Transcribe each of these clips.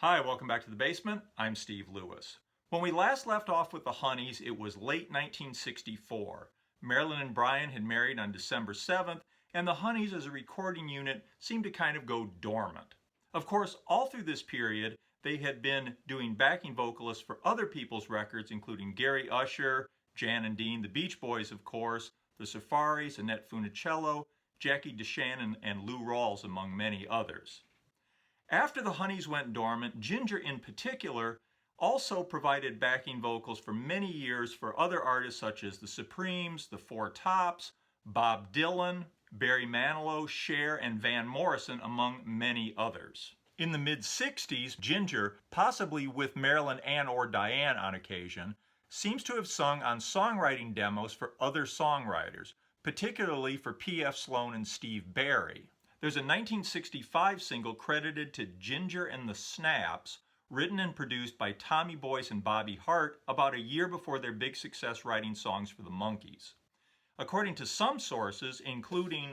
Hi, welcome back to the basement. I'm Steve Lewis. When we last left off with the Honeys, it was late 1964. Marilyn and Brian had married on December 7th, and the Honeys as a recording unit seemed to kind of go dormant. Of course, all through this period, they had been doing backing vocalists for other people's records, including Gary Usher, Jan and Dean, the Beach Boys, of course, the Safaris, Annette Funicello, Jackie DeShannon, and Lou Rawls, among many others. After the Honeys went dormant, Ginger in particular also provided backing vocals for many years for other artists such as the Supremes, the Four Tops, Bob Dylan, Barry Manilow, Cher, and Van Morrison, among many others. In the mid-60s, Ginger, possibly with Marilyn and or Diane on occasion, seems to have sung on songwriting demos for other songwriters, particularly for P.F. Sloan and Steve Barry. There's a 1965 single credited to Ginger and the Snaps, written and produced by Tommy Boyce and Bobby Hart about a year before their big success writing songs for the Monkees. According to some sources, including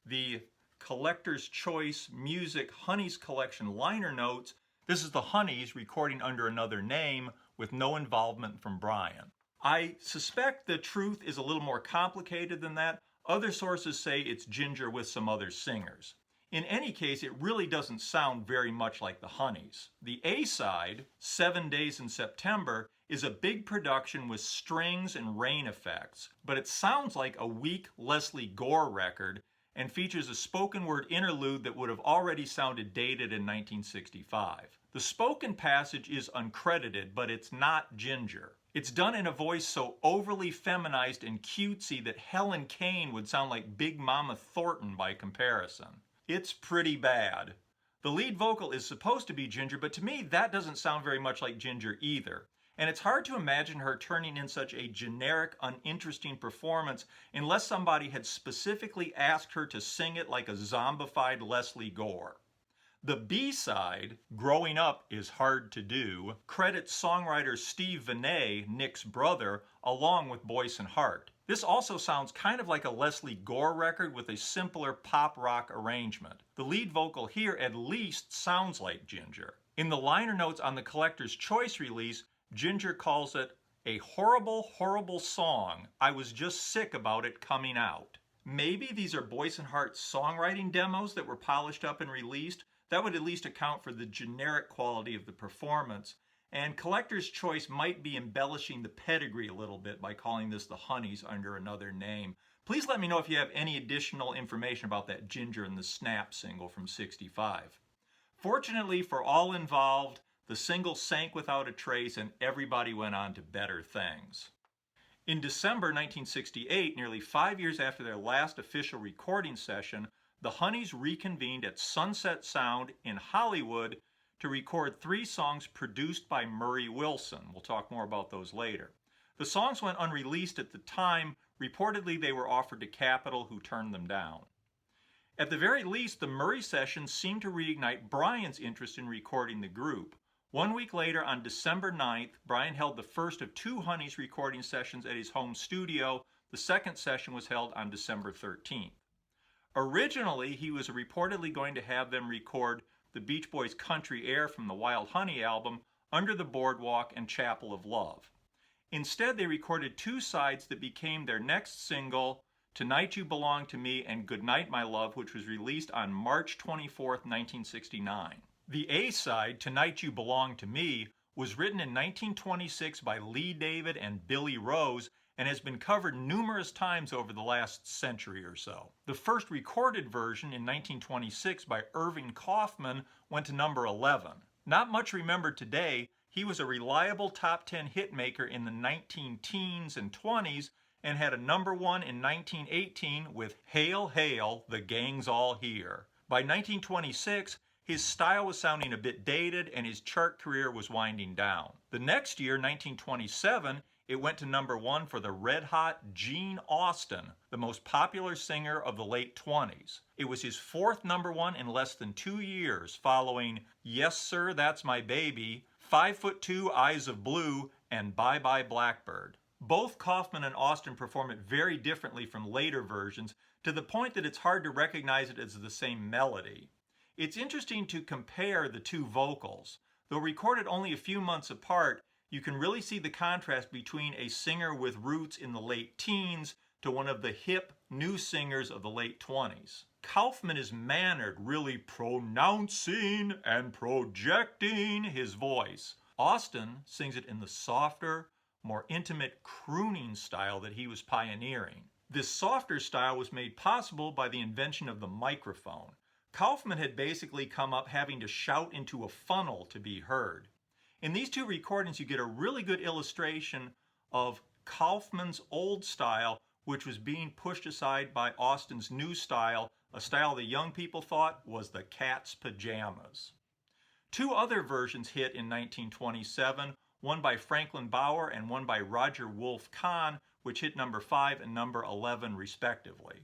the Collector's Choice Music Honeys Collection liner notes, this is the Honeys recording under another name with no involvement from Brian. I suspect the truth is a little more complicated than that. Other sources say it's Ginger with some other singers. In any case, it really doesn't sound very much like the Honeys. The A-side, 7 Days in September, is a big production with strings and rain effects, but it sounds like a weak Leslie Gore record and features a spoken word interlude that would have already sounded dated in 1965. The spoken passage is uncredited, but it's not Ginger. It's done in a voice so overly feminized and cutesy that Helen Kane would sound like Big Mama Thornton by comparison. It's pretty bad. The lead vocal is supposed to be Ginger, but to me that doesn't sound very much like Ginger either. And it's hard to imagine her turning in such a generic, uninteresting performance unless somebody had specifically asked her to sing it like a zombified Leslie Gore. The B-side, Growing Up Is Hard to Do, credits songwriter Steve Vinay, Nick's brother, along with Boyce and Hart. This also sounds kind of like a Leslie Gore record with a simpler pop rock arrangement. The lead vocal here at least sounds like Ginger. In the liner notes on the Collector's Choice release, Ginger calls it a horrible, horrible song. I was just sick about it coming out. Maybe these are Boyce and Hart's songwriting demos that were polished up and released. That would at least account for the generic quality of the performance. And Collector's Choice might be embellishing the pedigree a little bit by calling this the Honeys under another name. Please let me know if you have any additional information about that Ginger and the Snap single from '65. Fortunately for all involved, the single sank without a trace and everybody went on to better things. In December 1968, nearly 5 years after their last official recording session, the Honeys reconvened at Sunset Sound in Hollywood to record 3 songs produced by Murray Wilson. We'll talk more about those later. The songs went unreleased at the time. Reportedly, they were offered to Capitol, who turned them down. At the very least, the Murray sessions seemed to reignite Brian's interest in recording the group. 1 week later, on December 9th, Brian held the first of 2 Honeys recording sessions at his home studio. The second session was held on December 13th. Originally, he was reportedly going to have them record the Beach Boys' Country Air from the Wild Honey album, Under the Boardwalk and Chapel of Love. Instead, they recorded 2 sides that became their next single, Tonight You Belong to Me and Goodnight My Love, which was released on March 24, 1969. The A-side, Tonight You Belong to Me, was written in 1926 by Lee David and Billy Rose and has been covered numerous times over the last century or so. The first recorded version in 1926 by Irving Kaufman went to number 11. Not much remembered today, he was a reliable top 10 hit maker in the 19-teens and 20s and had a number 1 in 1918 with Hail, Hail, the Gang's All Here. By 1926, his style was sounding a bit dated and his chart career was winding down. The next year, 1927, it went to number 1 for the red-hot Gene Austin, the most popular singer of the late 20s. It was his 4th number 1 in less than 2 years, following Yes Sir, That's My Baby, 5'2", Eyes of Blue, and Bye Bye Blackbird. Both Kaufman and Austin perform it very differently from later versions, to the point that it's hard to recognize it as the same melody. It's interesting to compare the two vocals. Though recorded only a few months apart, you can really see the contrast between a singer with roots in the late teens to one of the hip, new singers of the late 20s. Kaufman is mannered, really pronouncing and projecting his voice. Austin sings it in the softer, more intimate crooning style that he was pioneering. This softer style was made possible by the invention of the microphone. Kaufman had basically come up having to shout into a funnel to be heard. In these two recordings, you get a really good illustration of Kaufman's old style, which was being pushed aside by Austin's new style, a style the young people thought was the cat's pajamas. Two other versions hit in 1927, one by Franklin Bauer and one by Roger Wolf Kahn, which hit number 5 and number 11 respectively.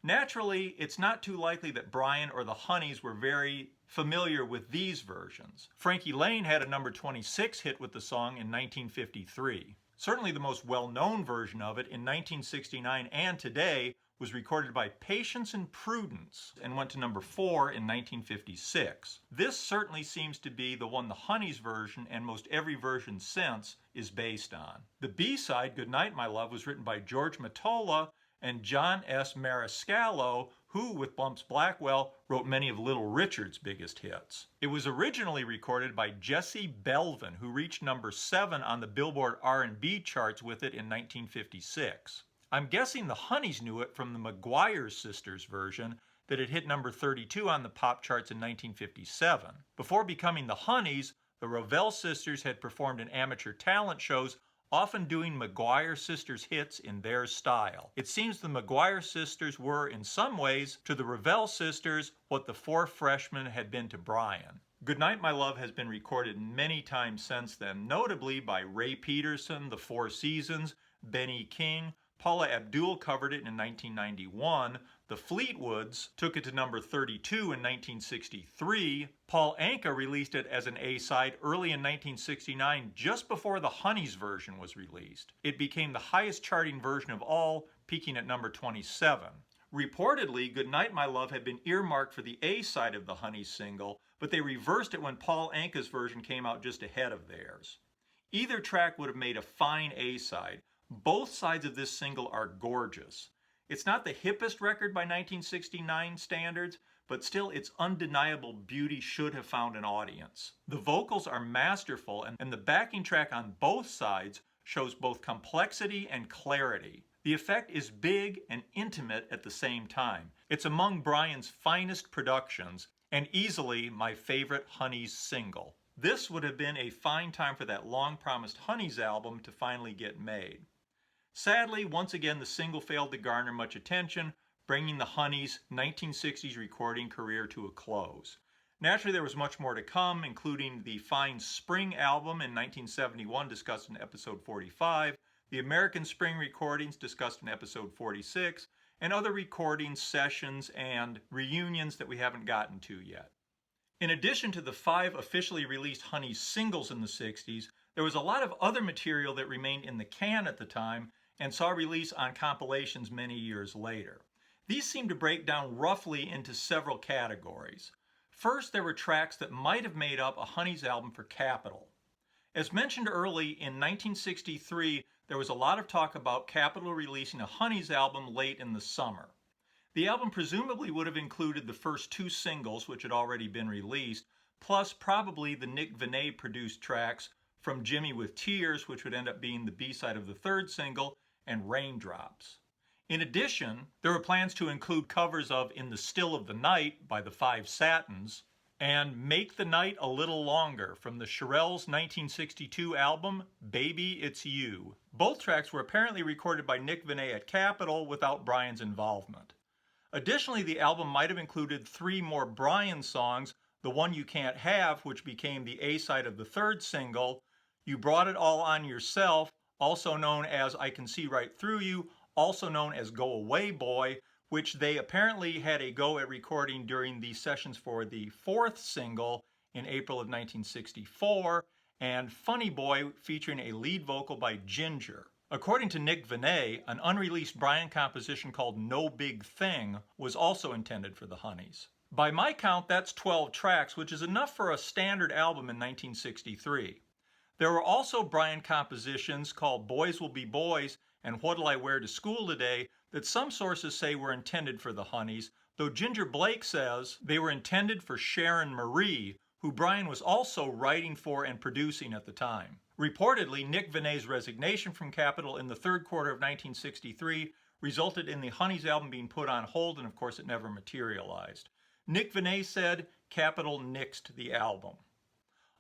Naturally, it's not too likely that Brian or the Honeys were very familiar with these versions. Frankie Lane had a number 26 hit with the song in 1953. Certainly the most well-known version of it in 1969 and today was recorded by Patience and Prudence and went to number 4 in 1956. This certainly seems to be the one the Honeys version and most every version since is based on. The B-side, Goodnight My Love, was written by George Mottola and John S. Mariscalco, who, with Bumps Blackwell, wrote many of Little Richard's biggest hits. It was originally recorded by Jesse Belvin, who reached number 7 on the Billboard R&B charts with it in 1956. I'm guessing the Honeys knew it from the McGuire Sisters version that it hit number 32 on the pop charts in 1957. Before becoming the Honeys, the Ravel Sisters had performed in amateur talent shows, often doing McGuire Sisters hits in their style. It seems the McGuire Sisters were, in some ways, to the Ravel Sisters what the Four Freshmen had been to Brian. Goodnight My Love has been recorded many times since then, notably by Ray Peterson, The Four Seasons, Benny King. Paula Abdul covered it in 1991. The Fleetwoods took it to number 32 in 1963. Paul Anka released it as an A-side early in 1969, just before the Honeys version was released. It became the highest charting version of all, peaking at number 27. Reportedly, Goodnight My Love had been earmarked for the A-side of the Honeys single, but they reversed it when Paul Anka's version came out just ahead of theirs. Either track would have made a fine A-side. Both sides of this single are gorgeous. It's not the hippest record by 1969 standards, but still its undeniable beauty should have found an audience. The vocals are masterful, and the backing track on both sides shows both complexity and clarity. The effect is big and intimate at the same time. It's among Brian's finest productions, and easily my favorite Honeys single. This would have been a fine time for that long-promised Honeys album to finally get made. Sadly, once again, the single failed to garner much attention, bringing the Honeys' 1960s recording career to a close. Naturally, there was much more to come, including the fine Spring album in 1971 discussed in episode 45, the American Spring recordings discussed in episode 46, and other recordings, sessions, and reunions that we haven't gotten to yet. In addition to the 5 officially released Honeys singles in the 60s, there was a lot of other material that remained in the can at the time and saw release on compilations many years later. These seem to break down roughly into several categories. First, there were tracks that might have made up a Honeys album for Capitol. As mentioned early, in 1963, there was a lot of talk about Capitol releasing a Honeys album late in the summer. The album presumably would have included the first 2 singles, which had already been released, plus probably the Nick Venet produced tracks From Jimmy with Tears, which would end up being the B-side of the 3rd single, and Raindrops. In addition, there were plans to include covers of In the Still of the Night by the 5 Satins and Make the Night a Little Longer from the Shirelles' 1962 album, Baby It's You. Both tracks were apparently recorded by Nick Venet at Capitol without Brian's involvement. Additionally, the album might have included 3 more Brian songs, The One You Can't Have, which became the A-side of the 3rd single, You Brought It All On Yourself, also known as I Can See Right Through You, also known as Go Away Boy, which they apparently had a go at recording during the sessions for the 4th single in April of 1964, and Funny Boy featuring a lead vocal by Ginger. According to Nick Venet, an unreleased Brian composition called No Big Thing was also intended for the Honeys. By my count, that's 12 tracks, which is enough for a standard album in 1963. There were also Brian compositions called Boys Will Be Boys and What'll I Wear to School Today that some sources say were intended for the Honeys, though Ginger Blake says they were intended for Sharon Marie, who Brian was also writing for and producing at the time. Reportedly, Nick Venet's resignation from Capitol in the third quarter of 1963 resulted in the Honeys album being put on hold, and of course it never materialized. Nick Venet said Capitol nixed the album.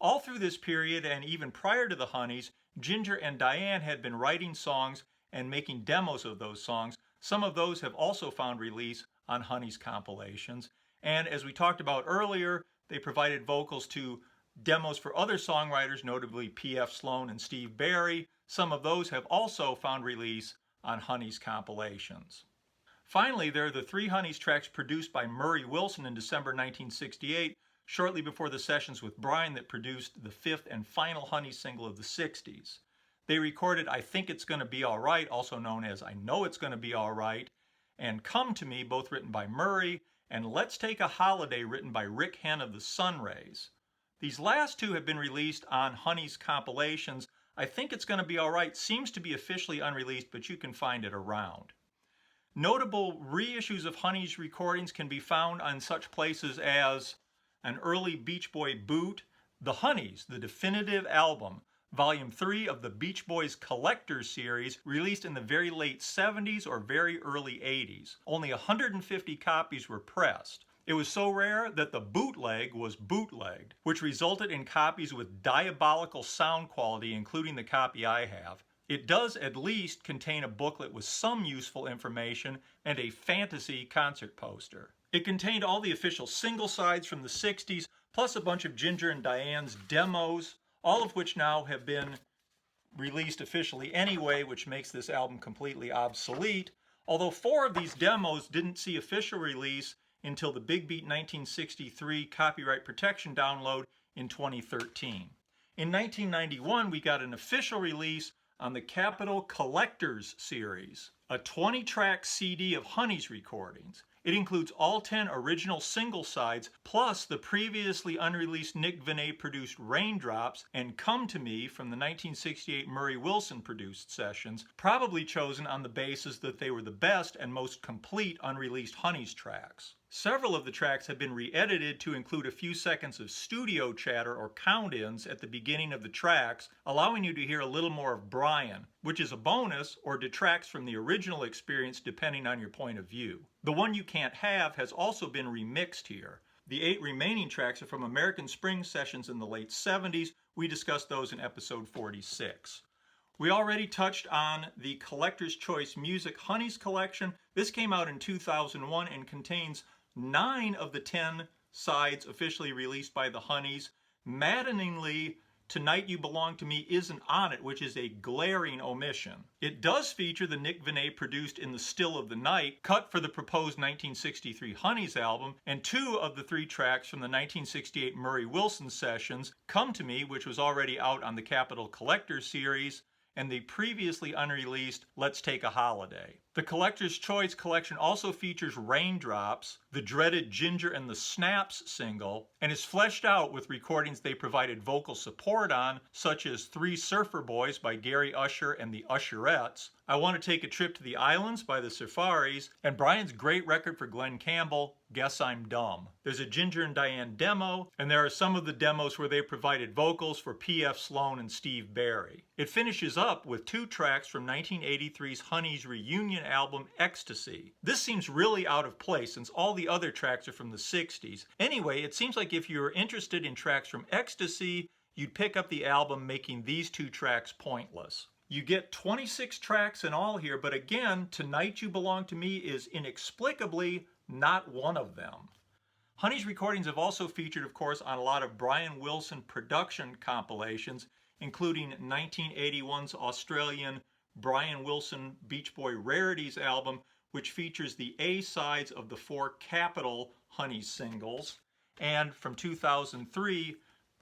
All through this period and even prior to the Honeys, Ginger and Diane had been writing songs and making demos of those songs. Some of those have also found release on Honeys compilations. And as we talked about earlier, they provided vocals to demos for other songwriters, notably P.F. Sloan and Steve Barry. Some of those have also found release on Honeys compilations. Finally, there are the 3 Honeys tracks produced by Murray Wilson in December 1968, shortly before the sessions with Brian that produced the 5th and final Honeys single of the 60s. They recorded I Think It's Gonna Be Alright, also known as I Know It's Gonna Be Alright, and Come to Me, both written by Murray, and Let's Take a Holiday, written by Rick Henn of the Sunrays. These last 2 have been released on Honeys compilations. I Think It's Gonna Be Alright seems to be officially unreleased, but you can find it around. Notable reissues of Honeys recordings can be found on such places as an early Beach Boy boot, The Honeys, the definitive album, Volume 3 of the Beach Boys Collectors series, released in the very late 70s or very early 80s. Only 150 copies were pressed. It was so rare that the bootleg was bootlegged, which resulted in copies with diabolical sound quality, including the copy I have. It does at least contain a booklet with some useful information and a fantasy concert poster. It contained all the official single sides from the 60s, plus a bunch of Ginger and Diane's demos, all of which now have been released officially anyway, which makes this album completely obsolete, although 4 of these demos didn't see official release until the Big Beat 1963 copyright protection download in 2013. In 1991, we got an official release on the Capitol Collectors series, a 20-track CD of Honeys recordings. It includes all 10 original single sides, plus the previously unreleased Nick Venet produced Raindrops and Come to Me from the 1968 Murray Wilson produced sessions, probably chosen on the basis that they were the best and most complete unreleased Honeys tracks. Several of the tracks have been re-edited to include a few seconds of studio chatter or count-ins at the beginning of the tracks, allowing you to hear a little more of Brian, which is a bonus or detracts from the original experience depending on your point of view. The One You Can't Have has also been remixed here. The 8 remaining tracks are from American Spring sessions in the late 70s. We discussed those in episode 46. We already touched on the Collector's Choice Music Honeys collection. This came out in 2001 and contains 9 of the 10 sides officially released by the Honeys. Maddeningly, Tonight You Belong to Me isn't on it, which is a glaring omission. It does feature the Nick Venet produced In the Still of the Night, cut for the proposed 1963 Honeys album, and 2 of the 3 tracks from the 1968 Murray Wilson sessions, Come to Me, which was already out on the Capitol Collectors series, and the previously unreleased Let's Take a Holiday. The Collector's Choice collection also features Raindrops, the dreaded Ginger and the Snaps single, and is fleshed out with recordings they provided vocal support on, such as 3 Surfer Boys by Gary Usher and the Usherettes, I Want to Take a Trip to the Islands by the Safaris, and Brian's great record for Glenn Campbell, Guess I'm Dumb. There's a Ginger and Diane demo, and there are some of the demos where they provided vocals for P.F. Sloan and Steve Barry. It finishes up with 2 tracks from 1983's Honeys reunion album Ecstasy. This seems really out of place since all the other tracks are from the 60s. Anyway, it seems like if you're interested in tracks from Ecstasy, you'd pick up the album, making these 2 tracks pointless. You get 26 tracks in all here, but again, Tonight You Belong to Me is inexplicably not one of them. Honeys recordings have also featured, of course, on a lot of Brian Wilson production compilations, including 1981's Australian Brian Wilson Beach Boy Rarities album, which features the A-sides of the 4 Capitol Honeys singles, and from 2003,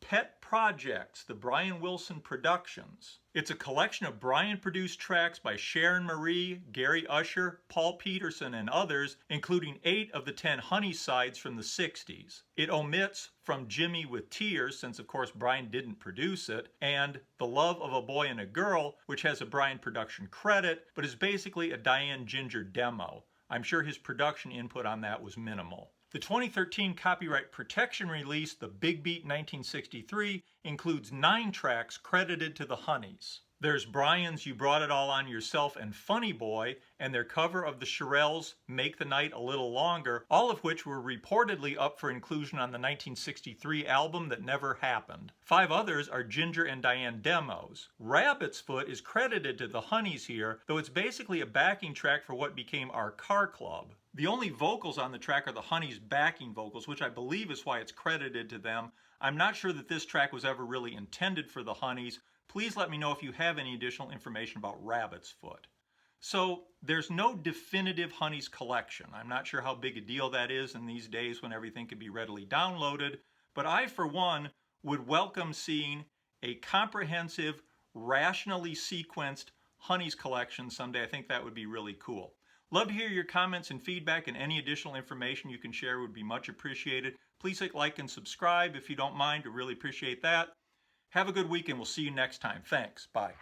Pet Projects, the Brian Wilson Productions. It's a collection of Brian-produced tracks by Sharon Marie, Gary Usher, Paul Peterson, and others, including 8 of the 10 Honey sides from the 60s. It omits From Jimmy with Tears, since of course Brian didn't produce it, and The Love of a Boy and a Girl, which has a Brian production credit, but is basically a Diane Ginger demo. I'm sure his production input on that was minimal. The 2013 copyright protection release, The Big Beat 1963, includes 9 tracks credited to the Honeys. There's Brian's You Brought It All On Yourself and Funny Boy, and their cover of the Shirelles' Make the Night a Little Longer, all of which were reportedly up for inclusion on the 1963 album that never happened. 5 others are Ginger and Diane demos. Rabbit's Foot is credited to the Honeys here, though it's basically a backing track for what became Our Car Club. The only vocals on the track are the Honeys' backing vocals, which I believe is why it's credited to them. I'm not sure that this track was ever really intended for the Honeys. Please let me know if you have any additional information about Rabbit's Foot. So there's no definitive Honeys collection. I'm not sure how big a deal that is in these days when everything can be readily downloaded, but I, for one, would welcome seeing a comprehensive, rationally sequenced Honeys collection someday. I think that would be really cool. Love to hear your comments and feedback, and any additional information you can share would be much appreciated. Please hit like and subscribe if you don't mind. I really appreciate that. Have a good week, and we'll see you next time. Thanks. Bye.